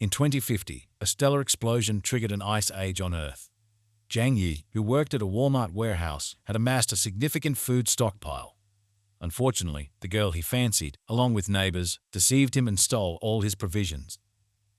In 2050, a stellar explosion triggered an ice age on Earth. Zhang Yi, who worked at a Walmart warehouse, had amassed a significant food stockpile. Unfortunately, the girl he fancied, along with neighbors, deceived him and stole all his provisions.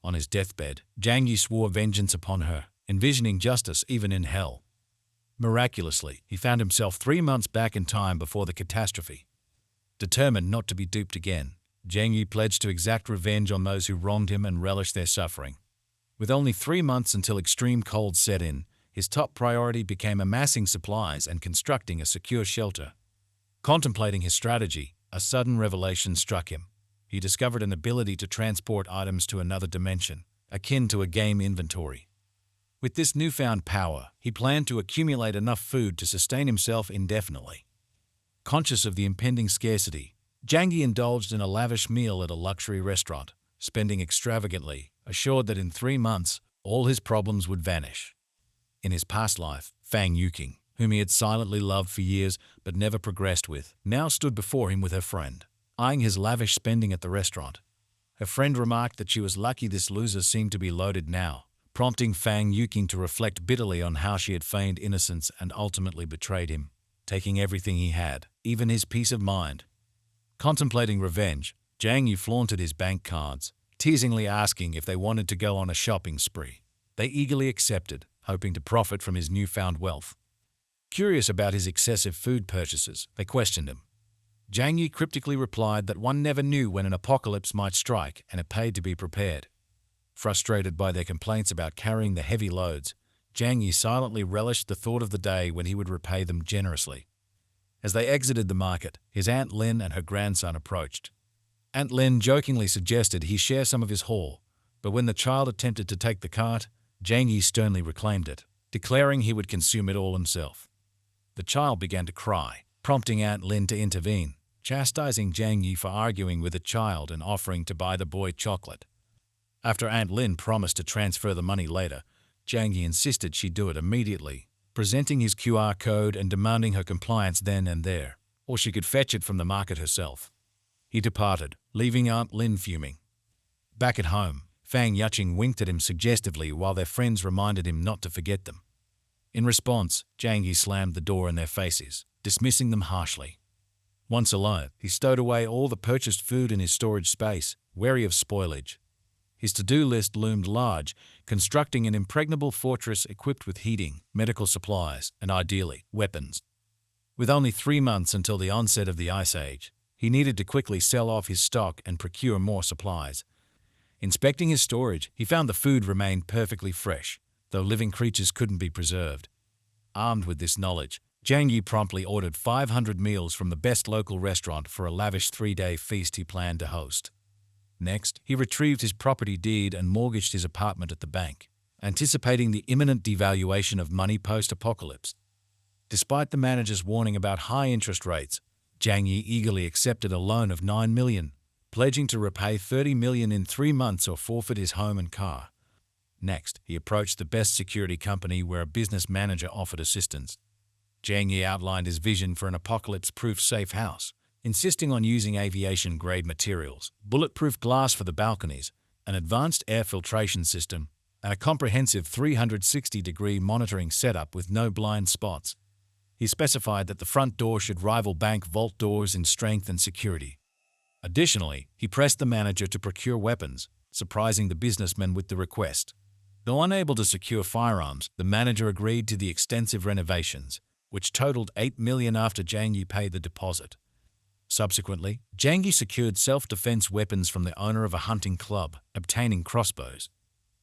On his deathbed, Zhang Yi swore vengeance upon her, envisioning justice even in hell. Miraculously, he found himself 3 months back in time before the catastrophe. Determined not to be duped again, Zhang Yi pledged to exact revenge on those who wronged him and relish their suffering. With only 3 months until extreme cold set in, his top priority became amassing supplies and constructing a secure shelter. Contemplating his strategy, a sudden revelation struck him. He discovered an ability to transport items to another dimension, akin to a game inventory. With this newfound power, he planned to accumulate enough food to sustain himself indefinitely. Conscious of the impending scarcity, Zhang Yi indulged in a lavish meal at a luxury restaurant, spending extravagantly, assured that in 3 months, all his problems would vanish. In his past life, Fang Yuqing, whom he had silently loved for years but never progressed with, now stood before him with her friend, eyeing his lavish spending at the restaurant. Her friend remarked that she was lucky this loser seemed to be loaded now, prompting Fang Yuqing to reflect bitterly on how she had feigned innocence and ultimately betrayed him, taking everything he had, even his peace of mind. Contemplating revenge, Zhang Yi flaunted his bank cards, teasingly asking if they wanted to go on a shopping spree. They eagerly accepted, hoping to profit from his newfound wealth. Curious about his excessive food purchases, they questioned him. Zhang Yi cryptically replied that one never knew when an apocalypse might strike and it paid to be prepared. Frustrated by their complaints about carrying the heavy loads, Zhang Yi silently relished the thought of the day when he would repay them generously. As they exited the market, his Aunt Lin and her grandson approached. Aunt Lin jokingly suggested he share some of his haul, but when the child attempted to take the cart, Zhang Yi sternly reclaimed it, declaring he would consume it all himself. The child began to cry, prompting Aunt Lin to intervene, chastising Zhang Yi for arguing with the child and offering to buy the boy chocolate. After Aunt Lin promised to transfer the money later, Zhang Yi insisted she do it immediately, presenting his QR code and demanding her compliance then and there, or she could fetch it from the market herself. He departed, leaving Aunt Lin fuming. Back at home, Fang Yuqing winked at him suggestively while their friends reminded him not to forget them. In response, Zhang Yi slammed the door in their faces, dismissing them harshly. Once alone, he stowed away all the purchased food in his storage space, wary of spoilage. His to-do list loomed large, constructing an impregnable fortress equipped with heating, medical supplies, and ideally, weapons. With only 3 months until the onset of the Ice Age, he needed to quickly sell off his stock and procure more supplies. Inspecting his storage, he found the food remained perfectly fresh, though living creatures couldn't be preserved. Armed with this knowledge, Zhang Yi promptly ordered 500 meals from the best local restaurant for a lavish 3-day feast he planned to host. Next, he retrieved his property deed and mortgaged his apartment at the bank, anticipating the imminent devaluation of money post-apocalypse. Despite the manager's warning about high interest rates, Zhang Yi eagerly accepted a loan of 9 million, pledging to repay 30 million in 3 months or forfeit his home and car. Next, he approached the best security company where a business manager offered assistance. Zhang Yi outlined his vision for an apocalypse-proof safe house, insisting on using aviation-grade materials, bulletproof glass for the balconies, an advanced air filtration system, and a comprehensive 360-degree monitoring setup with no blind spots. He specified that the front door should rival bank vault doors in strength and security. Additionally, he pressed the manager to procure weapons, surprising the businessman with the request. Though unable to secure firearms, the manager agreed to the extensive renovations, which totaled 8 million after Zhang Yi paid the deposit. Subsequently, Zhang Yi secured self-defense weapons from the owner of a hunting club, obtaining crossbows.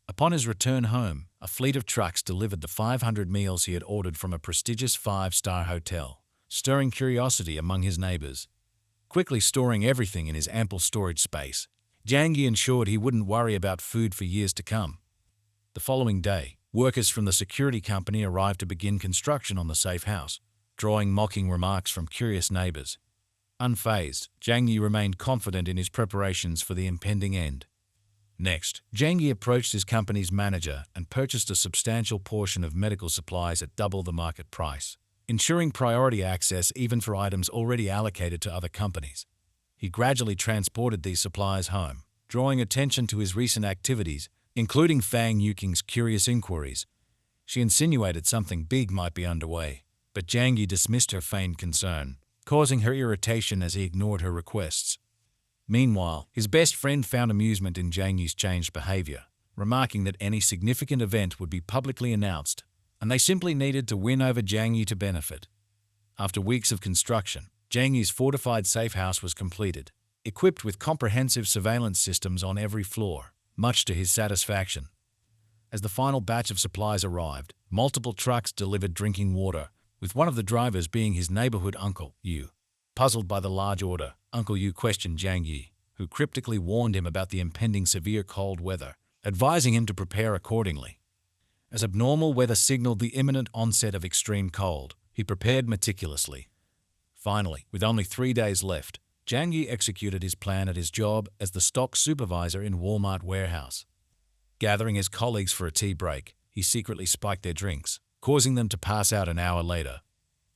Upon his return home, a fleet of trucks delivered the 500 meals he had ordered from a prestigious 5-star hotel, stirring curiosity among his neighbors. Quickly storing everything in his ample storage space, Zhang Yi ensured he wouldn't worry about food for years to come. The following day, workers from the security company arrived to begin construction on the safe house, drawing mocking remarks from curious neighbors. Unfazed, Zhang Yi remained confident in his preparations for the impending end. Next, Zhang Yi approached his company's manager and purchased a substantial portion of medical supplies at double the market price, ensuring priority access even for items already allocated to other companies. He gradually transported these supplies home, drawing attention to his recent activities including Fang Yuking's curious inquiries. She insinuated something big might be underway, but Zhang Yi dismissed her feigned concern, causing her irritation as he ignored her requests. Meanwhile, his best friend found amusement in Zhang Yi's changed behavior, remarking that any significant event would be publicly announced, and they simply needed to win over Zhang Yi to benefit. After weeks of construction, Zhang Yi's fortified safe house was completed, equipped with comprehensive surveillance systems on every floor, much to his satisfaction. As the final batch of supplies arrived, multiple trucks delivered drinking water, with one of the drivers being his neighborhood uncle, Yu. Puzzled by the large order, Uncle Yu questioned Zhang Yi, who cryptically warned him about the impending severe cold weather, advising him to prepare accordingly. As abnormal weather signaled the imminent onset of extreme cold, he prepared meticulously. Finally, with only 3 days left, Zhang Yi executed his plan at his job as the stock supervisor in Walmart warehouse. Gathering his colleagues for a tea break, he secretly spiked their drinks, causing them to pass out an hour later.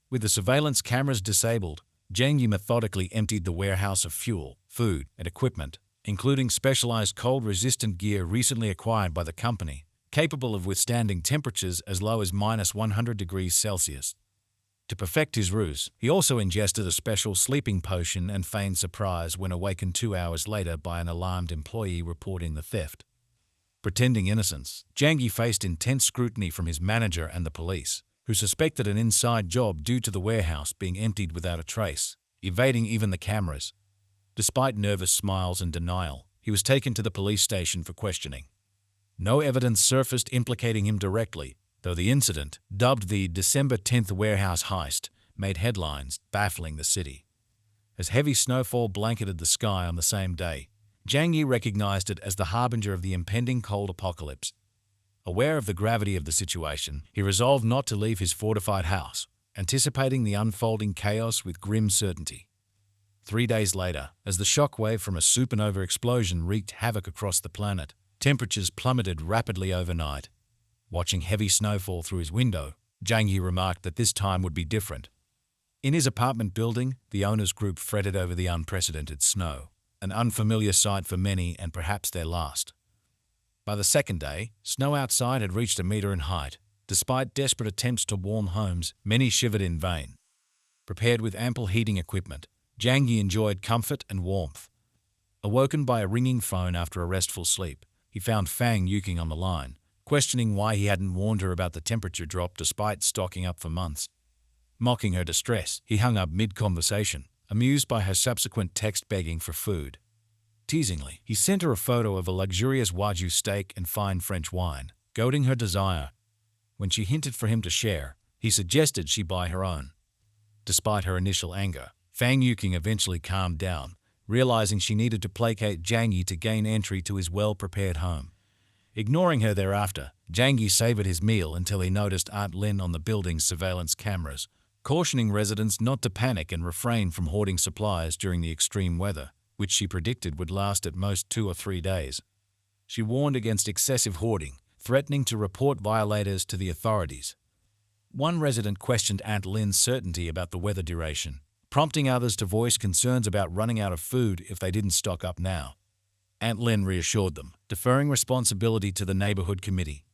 With the surveillance cameras disabled, Zhang Yi methodically emptied the warehouse of fuel, food, and equipment, including specialized cold-resistant gear recently acquired by the company, capable of withstanding temperatures as low as -100 degrees Celsius. To perfect his ruse, he also ingested a special sleeping potion and feigned surprise when awakened 2 hours later by an alarmed employee reporting the theft. Pretending innocence, Zhang Yi faced intense scrutiny from his manager and the police, who suspected an inside job due to the warehouse being emptied without a trace, evading even the cameras. Despite nervous smiles and denial, he was taken to the police station for questioning. No evidence surfaced implicating him directly, though the incident, dubbed the December 10th warehouse heist, made headlines, baffling the city. As heavy snowfall blanketed the sky on the same day, Zhang Yi recognized it as the harbinger of the impending cold apocalypse. Aware of the gravity of the situation, he resolved not to leave his fortified house, anticipating the unfolding chaos with grim certainty. 3 days later, as the shockwave from a supernova explosion wreaked havoc across the planet, temperatures plummeted rapidly overnight. Watching heavy snowfall through his window, Zhang Yi remarked that this time would be different. In his apartment building, the owners' group fretted over the unprecedented snow, an unfamiliar sight for many and perhaps their last. By the second day, snow outside had reached 1 meter in height. Despite desperate attempts to warm homes, many shivered in vain. Prepared with ample heating equipment, Zhang Yi enjoyed comfort and warmth. Awoken by a ringing phone after a restful sleep, he found Fang Yuking on the line, questioning why he hadn't warned her about the temperature drop despite stocking up for months. Mocking her distress, he hung up mid-conversation, amused by her subsequent text begging for food. Teasingly, he sent her a photo of a luxurious Wagyu steak and fine French wine, goading her desire. When she hinted for him to share, he suggested she buy her own. Despite her initial anger, Fang Yuking eventually calmed down, realizing she needed to placate Zhang Yi to gain entry to his well-prepared home. Ignoring her thereafter, Zhang Yi savored his meal until he noticed Aunt Lin on the building's surveillance cameras, cautioning residents not to panic and refrain from hoarding supplies during the extreme weather, which she predicted would last at most 2 or 3 days. She warned against excessive hoarding, threatening to report violators to the authorities. One resident questioned Aunt Lin's certainty about the weather duration, prompting others to voice concerns about running out of food if they didn't stock up now. Aunt Lin reassured them, deferring responsibility to the neighborhood committee.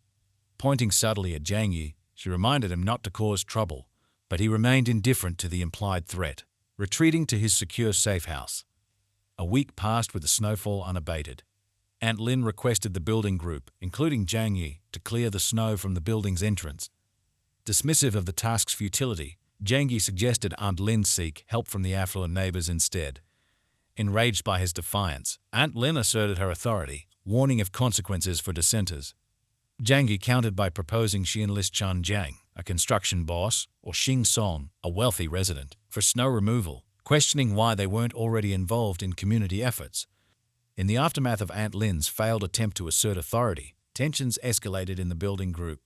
Pointing subtly at Zhang Yi, she reminded him not to cause trouble, but he remained indifferent to the implied threat, retreating to his secure safe house. A week passed with the snowfall unabated. Aunt Lin requested the building group, including Zhang Yi, to clear the snow from the building's entrance. Dismissive of the task's futility, Zhang Yi suggested Aunt Lin seek help from the affluent neighbors instead. Enraged by his defiance, Aunt Lin asserted her authority, warning of consequences for dissenters. Zhang Yi countered by proposing she enlist Chen Jiang, a construction boss, or Xing Song, a wealthy resident, for snow removal, questioning why they weren't already involved in community efforts. In the aftermath of Aunt Lin's failed attempt to assert authority, tensions escalated in the building group.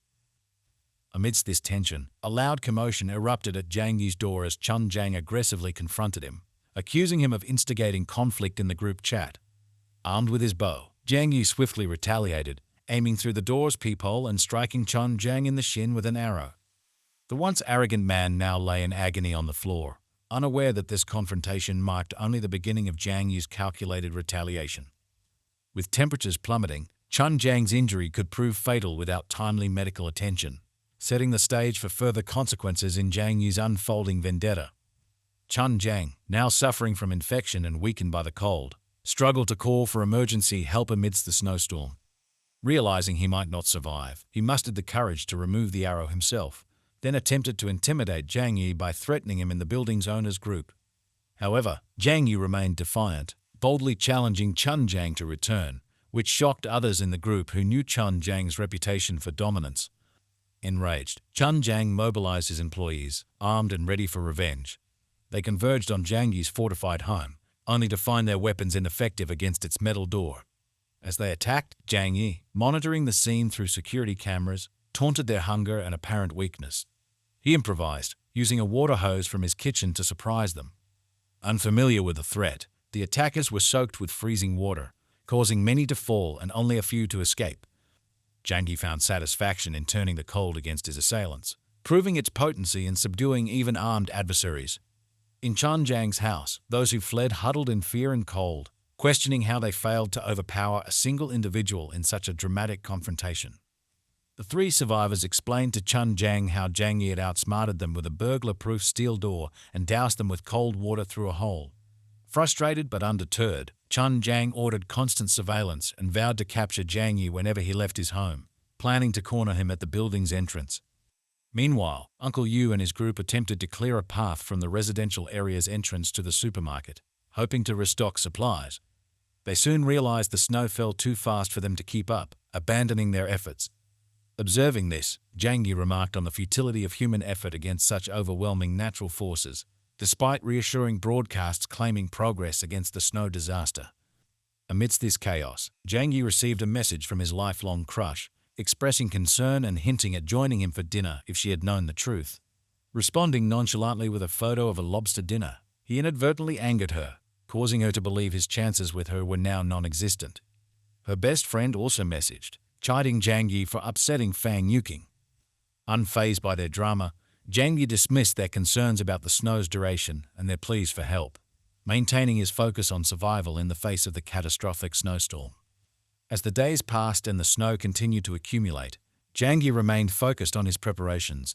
Amidst this tension, a loud commotion erupted at Zhang Yi's door as Chen Jiang aggressively confronted him, accusing him of instigating conflict in the group chat. Armed with his bow, Zhang Yi swiftly retaliated, aiming through the door's peephole and striking Chen Jiang in the shin with an arrow. The once arrogant man now lay in agony on the floor, unaware that this confrontation marked only the beginning of Zhang Yi's calculated retaliation. With temperatures plummeting, Chun Jiang's injury could prove fatal without timely medical attention, setting the stage for further consequences in Jiang Yi's unfolding vendetta. Chun Jiang, now suffering from infection and weakened by the cold, struggled to call for emergency help amidst the snowstorm. Realizing he might not survive, he mustered the courage to remove the arrow himself, then attempted to intimidate Jiang Yi by threatening him in the building's owner's group. However, Jiang Yi remained defiant, boldly challenging Chun Jiang to return, which shocked others in the group who knew Chun Jiang's reputation for dominance. Enraged, Chun Jiang mobilized his employees, armed and ready for revenge. They converged on Jiang Yi's fortified home, only to find their weapons ineffective against its metal door. As they attacked, Jiang Yi, monitoring the scene through security cameras, taunted their hunger and apparent weakness. He improvised, using a water hose from his kitchen to surprise them. Unfamiliar with the threat, the attackers were soaked with freezing water, causing many to fall and only a few to escape. Jiang Yi found satisfaction in turning the cold against his assailants, proving its potency in subduing even armed adversaries. In Chun Jiang's house, those who fled huddled in fear and cold, questioning how they failed to overpower a single individual in such a dramatic confrontation. The three survivors explained to Chun Jiang how Jiang Yi had outsmarted them with a burglar-proof steel door and doused them with cold water through a hole. Frustrated but undeterred, Chun Jiang ordered constant surveillance and vowed to capture Jiang Yi whenever he left his home, planning to corner him at the building's entrance. Meanwhile, Uncle Yu and his group attempted to clear a path from the residential area's entrance to the supermarket, hoping to restock supplies. They soon realized the snow fell too fast for them to keep up, abandoning their efforts. Observing this, Jiang Yi remarked on the futility of human effort against such overwhelming natural forces, despite reassuring broadcasts claiming progress against the snow disaster. Amidst this chaos, Jiang Yi received a message from his lifelong crush, expressing concern and hinting at joining him for dinner if she had known the truth. Responding nonchalantly with a photo of a lobster dinner, he inadvertently angered her, causing her to believe his chances with her were now non-existent. Her best friend also messaged, chiding Jiang Yi for upsetting Fang Yuqing. Unfazed by their drama, Jiang Yi dismissed their concerns about the snow's duration and their pleas for help, maintaining his focus on survival in the face of the catastrophic snowstorm. As the days passed and the snow continued to accumulate, Jiang Yi remained focused on his preparations.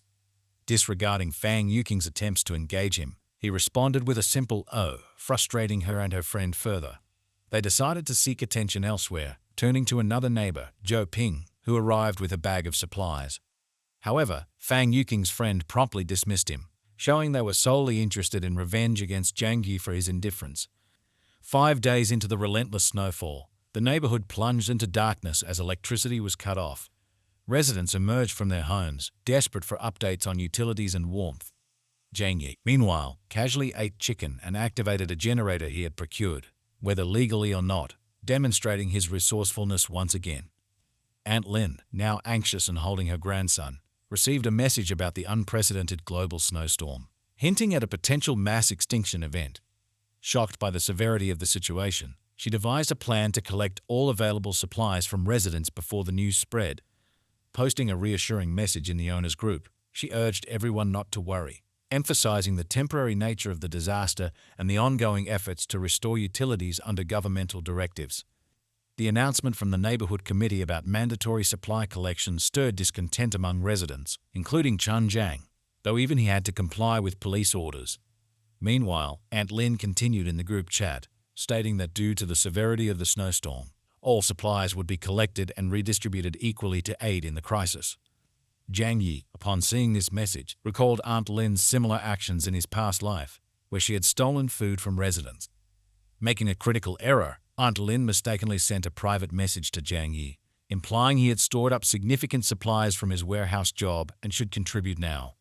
Disregarding Fang Yuqing's attempts to engage him, he responded with a simple "oh," frustrating her and her friend further. They decided to seek attention elsewhere, turning to another neighbor, Zhou Ping, who arrived with a bag of supplies. However, Fang Yuqing's friend promptly dismissed him, showing they were solely interested in revenge against Jiang Yi for his indifference. 5 days into the relentless snowfall, the neighborhood plunged into darkness as electricity was cut off. Residents emerged from their homes, desperate for updates on utilities and warmth. Jiang Yi, meanwhile, casually ate chicken and activated a generator he had procured, whether legally or not, demonstrating his resourcefulness once again. Aunt Lin, now anxious and holding her grandson, received a message about the unprecedented global snowstorm, hinting at a potential mass extinction event. Shocked by the severity of the situation, she devised a plan to collect all available supplies from residents before the news spread. Posting a reassuring message in the owner's group, she urged everyone not to worry, emphasizing the temporary nature of the disaster and the ongoing efforts to restore utilities under governmental directives. The announcement from the neighborhood committee about mandatory supply collection stirred discontent among residents, including Chun Jiang, though even he had to comply with police orders. Meanwhile, Aunt Lin continued in the group chat, stating that due to the severity of the snowstorm, all supplies would be collected and redistributed equally to aid in the crisis. Jiang Yi, upon seeing this message, recalled Aunt Lin's similar actions in his past life, where she had stolen food from residents. Making a critical error, Aunt Lin mistakenly sent a private message to Jiang Yi, implying he had stored up significant supplies from his warehouse job and should contribute now.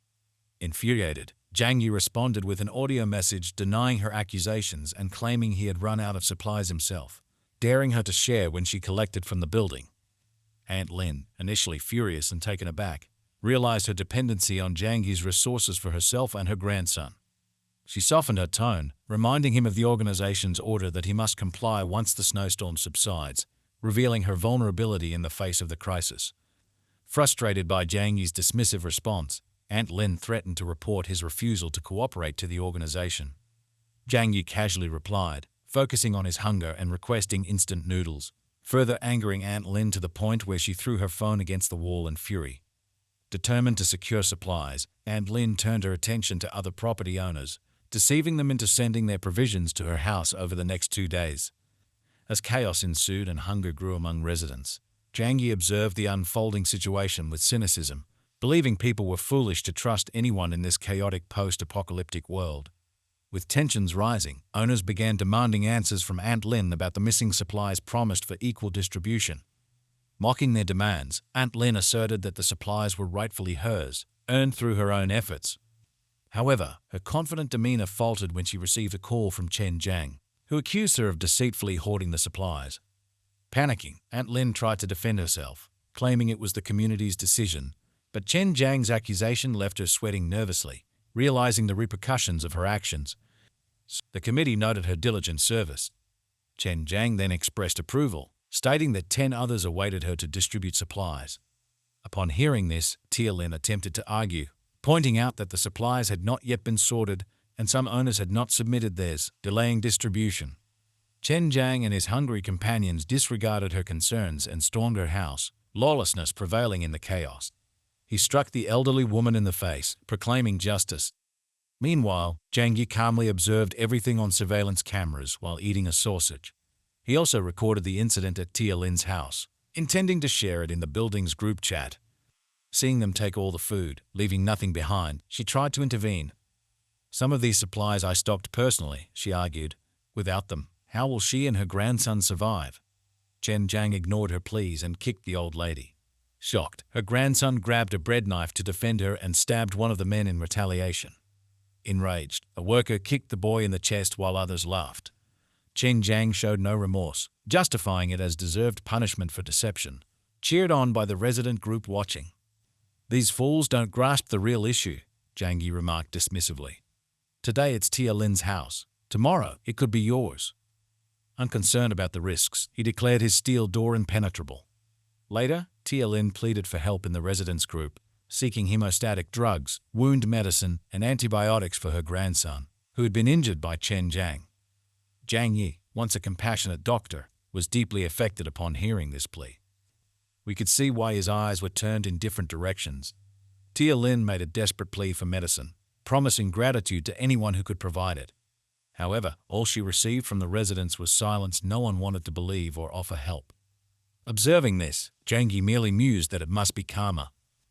Infuriated, Jiang Yi responded with an audio message denying her accusations and claiming he had run out of supplies himself, daring her to share when she collected from the building. Aunt Lin, initially furious and taken aback, realized her dependency on Jiang Yi's resources for herself and her grandson. She softened her tone, reminding him of the organization's order that he must comply once the snowstorm subsides, revealing her vulnerability in the face of the crisis. Frustrated by Jiang Yi's dismissive response, Aunt Lin threatened to report his refusal to cooperate to the organization. Jiang Yi casually replied, focusing on his hunger and requesting instant noodles. further angering Aunt Lin to the point where she threw her phone against the wall in fury. Determined to secure supplies, Aunt Lin turned her attention to other property owners, deceiving them into sending their provisions to her house over the next 2 days. As chaos ensued and hunger grew among residents, Zhang Yi observed the unfolding situation with cynicism, believing people were foolish to trust anyone in this chaotic post-apocalyptic world. With tensions rising, owners began demanding answers from Aunt Lin about the missing supplies promised for equal distribution. Mocking their demands, Aunt Lin asserted that the supplies were rightfully hers, earned through her own efforts. However, her confident demeanor faltered when she received a call from Chen Jiang, who accused her of deceitfully hoarding the supplies. Panicking, Aunt Lin tried to defend herself, claiming it was the community's decision, but Chen Jiang's accusation left her sweating nervously, realizing the repercussions of her actions. The committee noted her diligent service. Chen Jiang then expressed approval, stating that 10 others awaited her to distribute supplies. Upon hearing this, Tia Lin attempted to argue, pointing out that the supplies had not yet been sorted and some owners had not submitted theirs, delaying distribution. Chen Jiang and his hungry companions disregarded her concerns and stormed her house, lawlessness prevailing in the chaos. He struck the elderly woman in the face, proclaiming justice. Meanwhile, Zhang Yi calmly observed everything on surveillance cameras while eating a sausage. He also recorded the incident at Tia Lin's house, intending to share it in the building's group chat. Seeing them take all the food, leaving nothing behind, she tried to intervene. "Some of these supplies I stocked personally," she argued. "Without them, how will she and her grandson survive?" Chen Jiang ignored her pleas and kicked the old lady. Shocked, her grandson grabbed a bread knife to defend her and stabbed one of the men in retaliation. Enraged, a worker kicked the boy in the chest while others laughed. Chen Jiang showed no remorse, justifying it as deserved punishment for deception, cheered on by the resident group watching. "These fools don't grasp the real issue," Zhang Yi remarked dismissively. "Today it's Tia Lin's house. Tomorrow it could be yours." Unconcerned about the risks, he declared his steel door impenetrable. Later, Tia Lin pleaded for help in the residents' group, seeking hemostatic drugs, wound medicine, and antibiotics for her grandson, who had been injured by Chen Jiang. Zhang Yi, once a compassionate doctor, was deeply affected upon hearing this plea. We could see why his eyes were turned in different directions. Tia Lin made a desperate plea for medicine, promising gratitude to anyone who could provide it. However, all she received from the residents was silence. No one wanted to believe or offer help. Observing this, Zhang Yi merely mused that it must be karma,